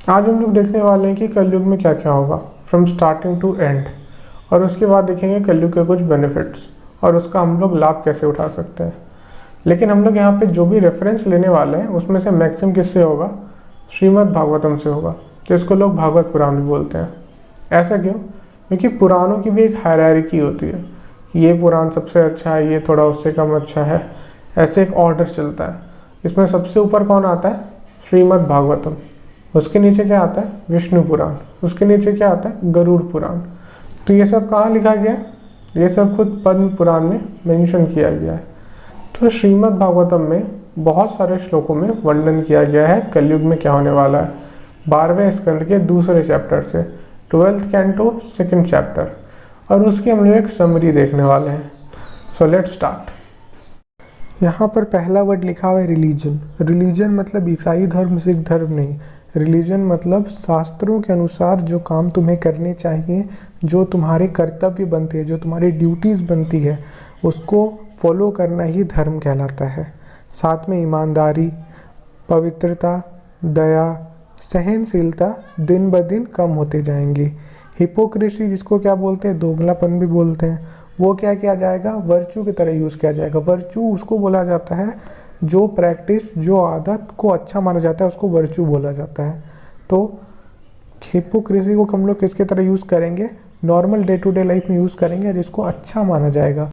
आज हम लोग देखने वाले हैं कि कलयुग में क्या क्या होगा फ्रॉम स्टार्टिंग टू एंड, और उसके बाद देखेंगे कलयुग के कुछ बेनिफिट्स और उसका हम लोग लाभ कैसे उठा सकते हैं। लेकिन हम लोग यहाँ पे जो भी रेफरेंस लेने वाले हैं उसमें से मैक्सिमम किससे होगा? श्रीमद् भागवतम से होगा, जिसको लोग भागवत पुराण भी बोलते हैं। ऐसा क्यों? क्योंकि पुराणों की भी एक हायरार्की होती है, ये पुराण सबसे अच्छा है, ये थोड़ा उससे कम अच्छा है, ऐसे एक ऑर्डर चलता है। इसमें सबसे ऊपर कौन आता है? श्रीमद् भागवतम। उसके नीचे क्या आता है? विष्णु पुराण। उसके नीचे क्या आता है? गरुड़ पुराण। तो ये सब कहाँ लिखा गया है? ये सब खुद पद्म पुराण में मेंशन किया गया है। तो श्रीमद् भागवतम में बहुत सारे श्लोकों में वर्णन किया गया है कलयुग में क्या होने वाला है। 12वें स्कंद के दूसरे चैप्टर से 12th कैंटो 2nd चैप्टर, और उसकी हम लोग एक समरी देखने वाले हैं। So let's start. यहाँ पर पहला वर्ड लिखा हुआ है रिलीजन। रिलीजन मतलब ईसाई धर्म, सिख धर्म नहीं। रिलीजन मतलब शास्त्रों के अनुसार जो काम तुम्हें करने चाहिए, जो तुम्हारे कर्तव्य बनते हैं, जो तुम्हारी ड्यूटीज़ बनती है, उसको फॉलो करना ही धर्म कहलाता है। साथ में ईमानदारी, पवित्रता, दया, सहनशीलता दिन ब दिन कम होते जाएंगी। हिपोक्रेसी, जिसको क्या बोलते हैं? दोगलापन भी बोलते हैं। वो क्या किया जाएगा? वर्चू की तरह यूज़ किया जाएगा। वर्चू उसको बोला जाता है जो प्रैक्टिस, जो आदत को अच्छा माना जाता है, उसको वर्चू बोला जाता है। तो हिपोक्रेसी को हम लोग किसके तरह यूज़ करेंगे? Normal day to day life में यूज़ करेंगे, जिसको अच्छा माना जाएगा।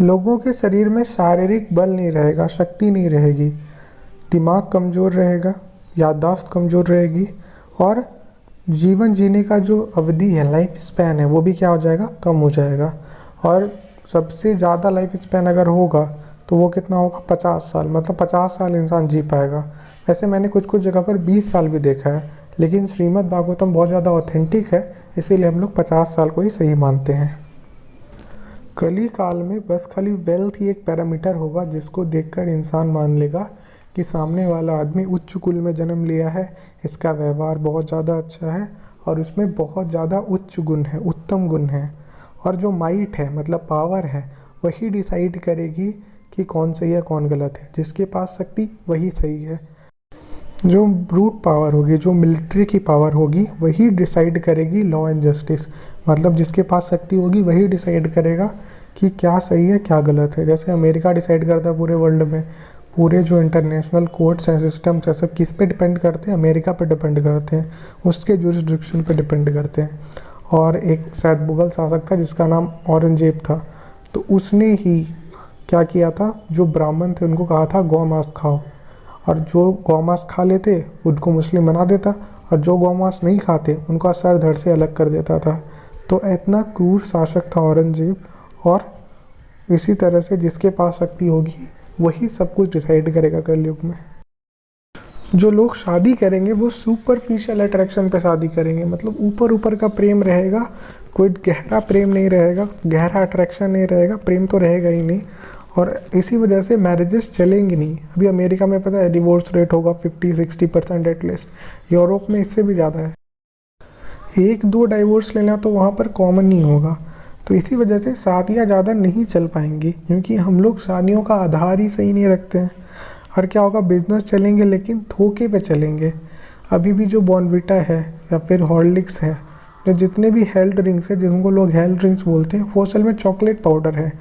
लोगों के शरीर में शारीरिक बल नहीं रहेगा, शक्ति नहीं रहेगी, दिमाग कमज़ोर रहेगा, याददाश्त कमज़ोर रहेगी, और जीवन जीने का जो अवधि है, लाइफ स्पैन है, वो भी क्या हो जाएगा? कम हो जाएगा। और सबसे ज़्यादा लाइफ स्पैन अगर होगा तो वो कितना होगा? 50 साल। मतलब 50 साल इंसान जी पाएगा। वैसे मैंने कुछ कुछ जगह पर 20 साल भी देखा है, लेकिन श्रीमद् भागवतम बहुत ज़्यादा ऑथेंटिक है, इसीलिए हम लोग 50 साल को ही सही मानते हैं। कली काल में बस खाली वेल्थ ही एक पैरामीटर होगा, जिसको देखकर इंसान मान लेगा कि सामने वाला आदमी उच्च कुल में जन्म लिया है, इसका व्यवहार बहुत ज़्यादा अच्छा है और उसमें बहुत ज़्यादा उच्च गुण है, उत्तम गुण है। और जो माइट है, मतलब पावर है, वही डिसाइड करेगी कि कौन सही है कौन गलत है। जिसके पास शक्ति वही सही है। जो ब्रूट पावर होगी, जो मिलिट्री की पावर होगी, वही डिसाइड करेगी लॉ एंड जस्टिस। मतलब जिसके पास शक्ति होगी वही डिसाइड करेगा कि क्या सही है क्या गलत है। जैसे अमेरिका डिसाइड करता है पूरे वर्ल्ड में, पूरे जो इंटरनेशनल कोर्ट्स हैं, सिस्टम्स हैं, सब किस पे डिपेंड करते हैं? अमेरिका पे डिपेंड करते हैं, उसके जुरिस्डिक्शन पे डिपेंड करते हैं। और एक शायद मुगल शासक था जिसका नाम औरंगजेब था, तो उसने ही क्या किया था? जो ब्राह्मण थे उनको कहा था गौ मांस खाओ, और जो गौ मांस खा लेते उनको मुस्लिम बना देता, और जो गौ मांस नहीं खाते उनका सर धड़ से अलग कर देता था। तो इतना क्रूर शासक था औरंगजेब। और इसी तरह से जिसके पास शक्ति होगी वही सब कुछ डिसाइड करेगा कलयुग में। जो लोग शादी करेंगे वो सुपरफिशियल अट्रैक्शन पे शादी करेंगे, मतलब ऊपर ऊपर का प्रेम रहेगा, कोई गहरा प्रेम नहीं रहेगा, गहरा अट्रैक्शन नहीं रहेगा, प्रेम तो रहेगा ही नहीं। और इसी वजह से मैरिजेस चलेंगी नहीं। अभी अमेरिका में पता है डिवोर्स रेट होगा 50-60% एटलीस्ट, यूरोप में इससे भी ज़्यादा है। 1-2 डाइवोर्स लेना तो वहाँ पर कॉमन नहीं होगा। तो इसी वजह से शादियाँ ज़्यादा नहीं चल पाएंगी, क्योंकि हम लोग शादियों का आधार ही सही नहीं रखते हैं। और क्या होगा? बिजनेस चलेंगे लेकिन धोखे पे चलेंगे। अभी भी जो बॉर्नविटा है या फिर हॉर्लिक्स है, जो जितने भी हेल्थ ड्रिंक्स हैं, जिनको लोग हेल्थ ड्रिंक्स बोलते हैं, वो असल में चॉकलेट पाउडर है,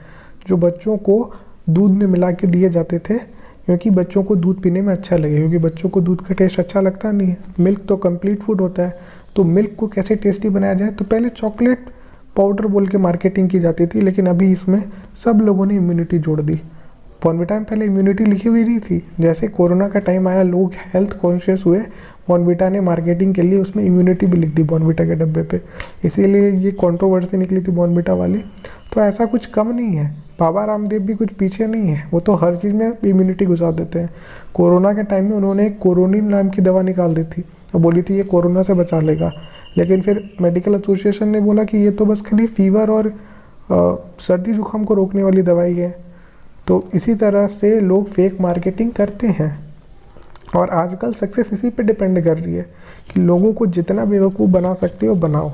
जो बच्चों को दूध में मिला के दिए जाते थे, क्योंकि बच्चों को दूध पीने में अच्छा लगे, क्योंकि बच्चों को दूध का टेस्ट अच्छा लगता नहीं है। मिल्क तो कंप्लीट फूड होता है, तो मिल्क को कैसे टेस्टी बनाया जाए, तो पहले चॉकलेट पाउडर बोल के मार्केटिंग की जाती थी, लेकिन अभी इसमें सब लोगों ने इम्यूनिटी जोड़ दी। बॉर्नविटा में पहले इम्यूनिटी लिखी हुई नहीं थी, जैसे कोरोना का टाइम आया, लोग हेल्थ कॉन्शियस हुए, बॉर्नविटा ने मार्केटिंग के लिए उसमें इम्यूनिटी भी लिख दी बॉर्नविटा के डब्बे पे, इसीलिए ये कंट्रोवर्सी निकली थी बॉर्नविटा वाली। तो ऐसा कुछ कम नहीं है, बाबा रामदेव भी कुछ पीछे नहीं है, वो तो हर चीज़ में इम्यूनिटी घुसा देते हैं। कोरोना के टाइम में उन्होंने एक कोरोनिन नाम की दवा निकाल दी थी और बोली थी ये कोरोना से बचा लेगा, लेकिन फिर मेडिकल एसोसिएशन ने बोला कि ये तो बस खाली फीवर और सर्दी जुकाम को रोकने वाली दवाई है। तो इसी तरह से लोग फेक मार्केटिंग करते हैं, और आजकल सक्सेस इसी पे डिपेंड कर रही है कि लोगों को जितना बेवकूफ़ बना सकते हो बनाओ।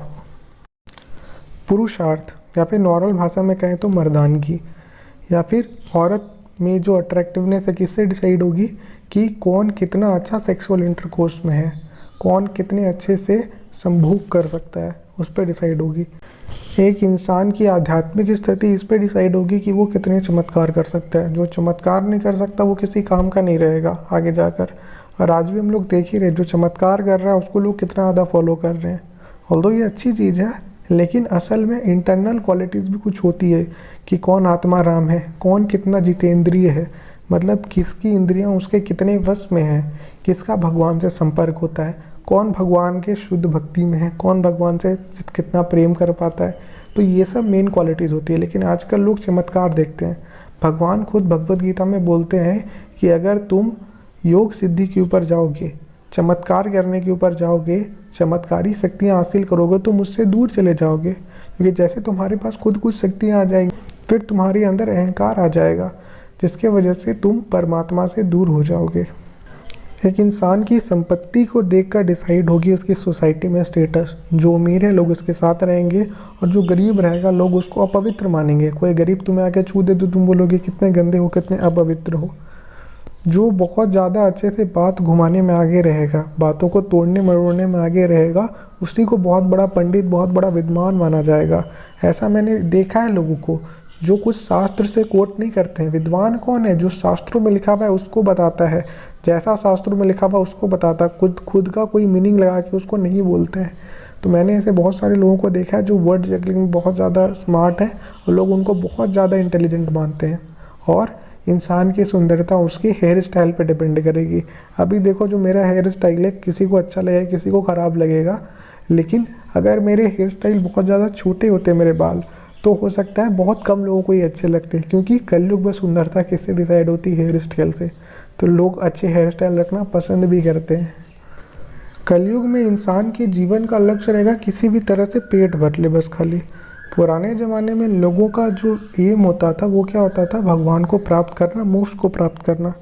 पुरुषार्थ, या फिर नॉर्मल भाषा में कहें तो मर्दानगी, या फिर औरत में जो अट्रैक्टिवनेस है किससे डिसाइड होगी कि कौन कितना अच्छा सेक्सुअल इंटरकोर्स में है, कौन कितने अच्छे से संभोग कर सकता है उस पर डिसाइड होगी। एक इंसान की आध्यात्मिक स्थिति इस पर डिसाइड होगी कि वो कितने चमत्कार कर सकता है। जो चमत्कार नहीं कर सकता वो किसी काम का नहीं रहेगा आगे जाकर। और आज भी हम लोग देख ही रहे, जो चमत्कार कर रहा है उसको लोग कितना ज़्यादा फॉलो कर रहे हैं। ऑल्दो ये अच्छी चीज़ है, लेकिन असल में इंटरनल क्वालिटीज़ भी कुछ होती है कि कौन आत्मा राम है, कौन कितना जितेंद्रिय है, मतलब किसकी इंद्रियां उसके कितने वश में है, किसका भगवान से संपर्क होता है, कौन भगवान के शुद्ध भक्ति में है, कौन भगवान से कितना प्रेम कर पाता है। तो ये सब मेन क्वालिटीज़ होती है। लेकिन आजकल लोग चमत्कार देखते हैं। भगवान खुद भगवद गीता में बोलते हैं कि अगर तुम योग सिद्धि के ऊपर जाओगे, चमत्कार करने के ऊपर जाओगे, चमत्कारी शक्तियाँ हासिल करोगे तो मुझसे दूर चले जाओगे। क्योंकि जैसे तुम्हारे पास खुद कुछ शक्तियाँ आ जाएंगी, फिर तुम्हारे अंदर अहंकार आ जाएगा, जिसके वजह से तुम परमात्मा से दूर हो जाओगे। एक इंसान की संपत्ति को देखकर डिसाइड होगी उसकी सोसाइटी में स्टेटस। जो अमीर है लोग उसके साथ रहेंगे, और जो गरीब रहेगा लोग उसको अपवित्र मानेंगे। कोई गरीब तुम्हें आके छू दे तो तुम बोलोगे कितने गंदे हो, कितने अपवित्र हो। जो बहुत ज़्यादा अच्छे से बात घुमाने में आगे रहेगा, बातों को तोड़ने मरोड़ने में आगे रहेगा, उसी को बहुत बड़ा पंडित, बहुत बड़ा विद्वान माना जाएगा। ऐसा मैंने देखा है लोगों को जो कुछ शास्त्र से कोट नहीं करते हैं। विद्वान कौन है? जो शास्त्रों में लिखा हुआ है उसको बताता है, जैसा शास्त्रों में लिखा हुआ उसको बताता है, खुद का कोई मीनिंग लगा के उसको नहीं बोलते हैं। तो मैंने ऐसे बहुत सारे लोगों को देखा है जो वर्ड जगलिंग में बहुत ज़्यादा स्मार्ट है और लोग उनको बहुत ज़्यादा इंटेलिजेंट मानते हैं। और इंसान की सुंदरता उसकी हेयर स्टाइल पे डिपेंड करेगी। अभी देखो, जो मेरा हेयर स्टाइल है, किसी को अच्छा लगेगा, किसी को ख़राब लगेगा। लेकिन अगर मेरे हेयर स्टाइल बहुत ज़्यादा छोटे होते मेरे बाल, तो हो सकता है बहुत कम लोगों को ये अच्छे लगते हैं। क्योंकि कलयुग में सुंदरता किससे डिसाइड होती है? हेयर स्टाइल से। तो लोग अच्छे हेयर स्टाइल रखना पसंद भी करते हैं। कलयुग में इंसान के जीवन का लक्ष्य रहेगा किसी भी तरह से पेट भर ले, बस खाली। पुराने ज़माने में लोगों का जो एम होता था वो क्या होता था? भगवान को प्राप्त करना, मोक्ष को प्राप्त करना।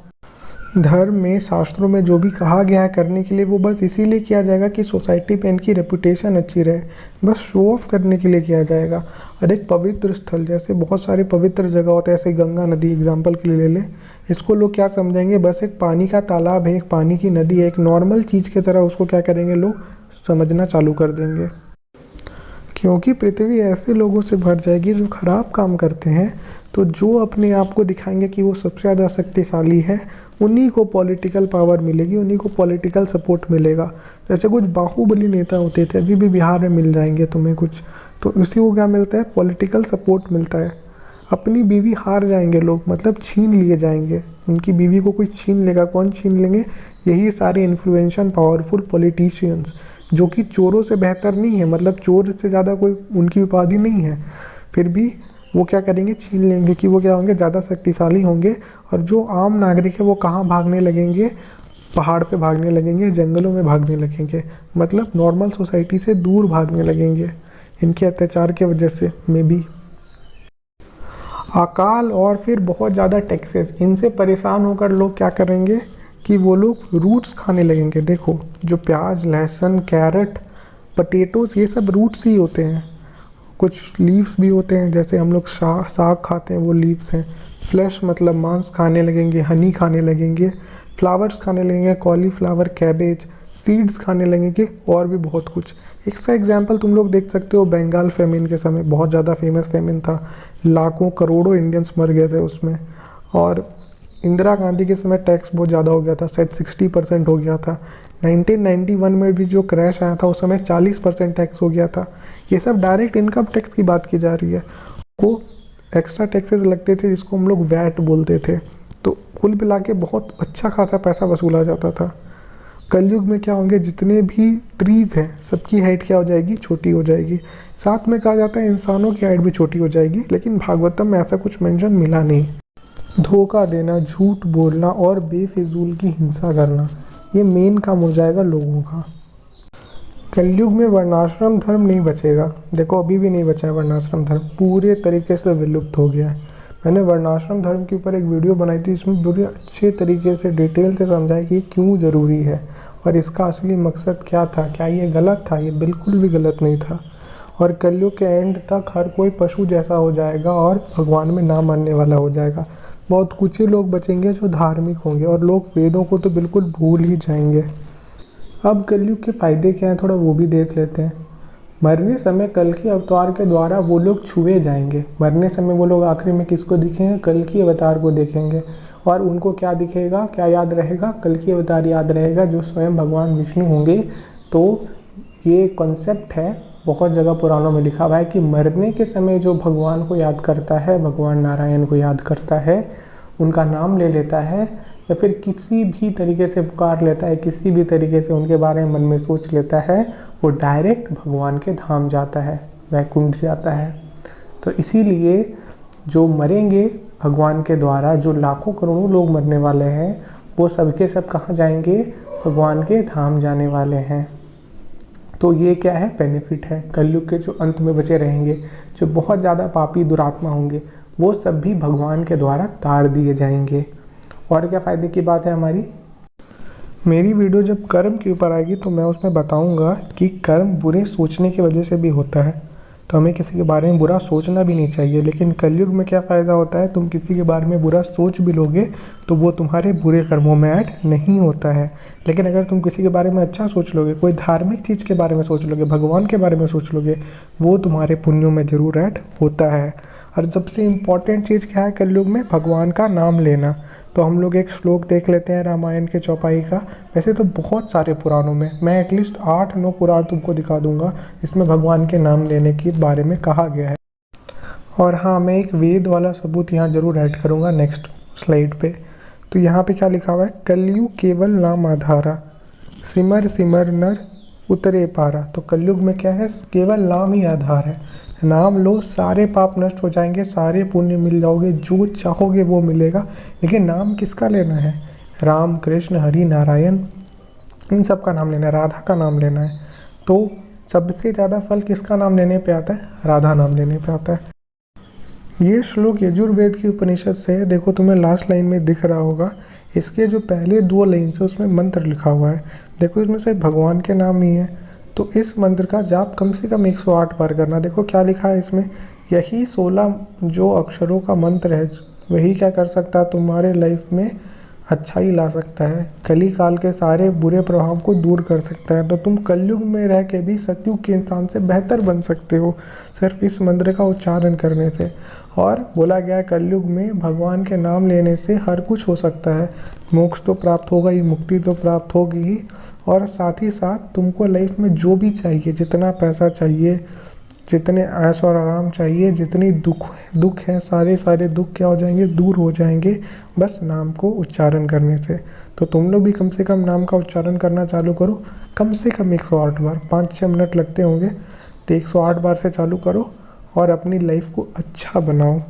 धर्म में, शास्त्रों में जो भी कहा गया है करने के लिए, वो बस इसीलिए किया जाएगा कि सोसाइटी पे इनकी रेपुटेशन अच्छी रहे, बस शो ऑफ करने के लिए किया जाएगा। और एक पवित्र स्थल, जैसे बहुत सारे पवित्र जगह होते हैं, ऐसे गंगा नदी एग्जाम्पल के लिए ले लें, इसको लोग क्या समझेंगे? बस एक पानी का तालाब है, एक पानी की नदी है, एक नॉर्मल चीज़ की तरह उसको क्या करेंगे? लोग समझना चालू कर देंगे। क्योंकि पृथ्वी ऐसे लोगों से भर जाएगी जो खराब काम करते हैं। तो जो अपने आप को दिखाएंगे कि वो सबसे ज़्यादा शक्तिशाली है, उन्हीं को पॉलिटिकल पावर मिलेगी, उन्हीं को पॉलिटिकल सपोर्ट मिलेगा। जैसे कुछ बाहुबली नेता होते थे, अभी भी बिहार में मिल जाएंगे तुम्हें कुछ, तो उसी को क्या मिलता है? पॉलिटिकल सपोर्ट मिलता है। अपनी बीवी हार जाएंगे लोग, मतलब छीन लिए जाएंगे, उनकी बीवी को कोई छीन लेगा। कौन छीन लेंगे? यही सारे इन्फ्लुएंशियल पावरफुल पॉलिटिशियंस, जो कि चोरों से बेहतर नहीं है, मतलब चोर से ज़्यादा कोई उनकी उपाधि नहीं है, फिर भी वो क्या करेंगे? छीन लेंगे। कि वो क्या होंगे? ज़्यादा शक्तिशाली होंगे। और जो आम नागरिक है वो कहाँ भागने लगेंगे? पहाड़ पे भागने लगेंगे, जंगलों में भागने लगेंगे, मतलब नॉर्मल सोसाइटी से दूर भागने लगेंगे इनके अत्याचार की वजह से। मे बी अकाल और फिर बहुत ज़्यादा टैक्सेस, इनसे परेशान होकर लोग क्या करेंगे कि वो लोग रूट्स खाने लगेंगे। देखो, जो प्याज, लहसुन, कैरेट, पटेटोस, ये सब रूट्स ही होते हैं। कुछ लीव्स भी होते हैं, जैसे हम लोग साग खाते हैं, वो लीव्स हैं। फ्लैश मतलब मांस खाने लगेंगे, हनी खाने लगेंगे, फ्लावर्स खाने लगेंगे, कॉलीफ्लावर, कैबेज, सीड्स खाने लगेंगे, और भी बहुत कुछ। इसका एग्जाम्पल तुम लोग देख सकते हो बंगाल फेमिन के समय, बहुत ज़्यादा फेमस फेमिन था, लाखों करोड़ों इंडियंस मर गए थे उसमें। और इंदिरा गांधी के समय टैक्स बहुत ज़्यादा हो गया था, शायद 60% हो गया था। 1991 में भी जो क्रैश आया था उस समय 40% टैक्स हो गया था। ये सब डायरेक्ट इनकम टैक्स की बात की जा रही है। को एक्स्ट्रा टैक्सेस लगते थे जिसको हम लोग वैट बोलते थे। तो कुल मिला के बहुत अच्छा खासा पैसा वसूला जाता था। कलयुग में क्या होंगे? जितने भी ट्रीज़ हैं सबकी हाइट क्या हो जाएगी? छोटी हो जाएगी। साथ में कहा जाता है इंसानों की हाइट भी छोटी हो जाएगी, लेकिन भागवतम में ऐसा कुछ मेंशन मिला नहीं। धोखा देना, झूठ बोलना और बेफिजूल की हिंसा करना, ये मेन काम हो जाएगा लोगों का। कलयुग में वर्णाश्रम धर्म नहीं बचेगा। देखो, अभी भी नहीं बचा है वर्णाश्रम धर्म, पूरे तरीके से विलुप्त हो गया है। मैंने वर्णाश्रम धर्म के ऊपर एक वीडियो बनाई थी, इसमें पूरे अच्छे तरीके से डिटेल से समझाया कि ये क्यों ज़रूरी है और इसका असली मकसद क्या था। क्या ये गलत था? ये बिल्कुल भी गलत नहीं था। और कलयुग के एंड तक हर कोई पशु जैसा हो जाएगा और भगवान में ना मानने वाला हो जाएगा। बहुत कुछ ही लोग बचेंगे जो धार्मिक होंगे, और लोग वेदों को तो बिल्कुल भूल ही जाएंगे। अब कलयुग के फ़ायदे क्या हैं थोड़ा वो भी देख लेते हैं। मरने समय कल की अवतार के द्वारा वो लोग छुए जाएंगे। मरने समय वो लोग आखिरी में किसको दिखेंगे? कल की अवतार को देखेंगे। और उनको क्या दिखेगा, क्या याद रहेगा? कल की अवतार याद रहेगा, जो स्वयं भगवान विष्णु होंगे। तो ये कॉन्सेप्ट है, बहुत जगह पुराणों में लिखा हुआ है कि मरने के समय जो भगवान को याद करता है, भगवान नारायण को याद करता है, उनका नाम ले लेता है, या फिर किसी भी तरीके से पुकार लेता है, किसी भी तरीके से उनके बारे में मन में सोच लेता है, वो डायरेक्ट भगवान के धाम जाता है, वैकुंठ जाता है। तो इसीलिए जो मरेंगे भगवान के द्वारा, जो लाखों करोड़ों लोग मरने वाले हैं, वो सबके सब कहाँ जाएंगे? भगवान के धाम जाने वाले हैं। तो ये क्या है? बेनिफिट है। कलयुग के जो अंत में बचे रहेंगे, जो बहुत ज़्यादा पापी दुरात्मा होंगे, वो सब भी भगवान के द्वारा तार दिए जाएंगे। और क्या फ़ायदे की बात है हमारी? मेरी वीडियो जब कर्म के ऊपर आएगी तो मैं उसमें बताऊंगा कि कर्म बुरे सोचने की वजह से भी होता है, तो हमें किसी के बारे में बुरा सोचना भी नहीं चाहिए। लेकिन कलयुग में क्या फ़ायदा होता है? तुम किसी के बारे में बुरा सोच भी लोगे तो वो तुम्हारे बुरे कर्मों में ऐड नहीं होता है। लेकिन अगर तुम किसी के बारे में अच्छा सोच लोगे, कोई धार्मिक चीज़ के बारे में सोच लोगे, भगवान के बारे में सोच लोगे, वो तुम्हारे पुण्यों में ज़रूर ऐड होता है। और सबसे इम्पॉर्टेंट चीज़ क्या है कलयुग में? भगवान का नाम लेना। तो हम लोग एक श्लोक देख लेते हैं रामायण के चौपाई का। वैसे तो बहुत सारे पुराणों में, मैं एटलीस्ट 8-9 पुराण तुमको दिखा दूंगा, इसमें भगवान के नाम लेने के बारे में कहा गया है। और हाँ, मैं एक वेद वाला सबूत यहाँ जरूर ऐड करूँगा नेक्स्ट स्लाइड पे। तो यहाँ पे क्या लिखा हुआ है? कलयुग केवल नाम आधारा, सिमर सिमर नर उतरे पारा। तो कलयुग में क्या है? केवल नाम ही आधार है। नाम लो, सारे पाप नष्ट हो जाएंगे, सारे पुण्य मिल जाओगे, जो चाहोगे वो मिलेगा। लेकिन नाम किसका लेना है? राम, कृष्ण, हरि, नारायण, इन सब का नाम लेना है, राधा का नाम लेना है। तो सबसे ज़्यादा फल किसका नाम लेने पे आता है? राधा नाम लेने पे आता है। ये श्लोक यजुर्वेद की उपनिषद से है। देखो तुम्हें लास्ट लाइन में दिख रहा होगा, इसके जो पहले 2 लाइन से उसमें मंत्र लिखा हुआ है। देखो इसमें सिर्फ भगवान के नाम ही है। तो इस मंत्र का जाप कम से कम 108 बार करना। देखो क्या लिखा है इसमें, यही 16 जो अक्षरों का मंत्र है, वही क्या कर सकता है? तुम्हारे लाइफ में अच्छाई ला सकता है, कली काल के सारे बुरे प्रभाव को दूर कर सकता है। तो तुम कलयुग में रह के भी सतयुग के इंसान से बेहतर बन सकते हो सिर्फ इस मंत्र का उच्चारण करने से। और बोला गया है कलयुग में भगवान के नाम लेने से हर कुछ हो सकता है। मोक्ष तो प्राप्त होगा ही, मुक्ति तो प्राप्त होगी ही, और साथ ही साथ तुमको लाइफ में जो भी चाहिए, जितना पैसा चाहिए, जितने ऐश और आराम चाहिए, जितनी दुख है, सारे दुख क्या हो जाएंगे? दूर हो जाएंगे, बस नाम को उच्चारण करने से। तो तुम लोग भी कम से कम नाम का उच्चारण करना चालू करो, कम से कम 108 बार। 5-6 मिनट लगते होंगे, तो 108 बार से चालू करो और अपनी लाइफ को अच्छा बनाओ।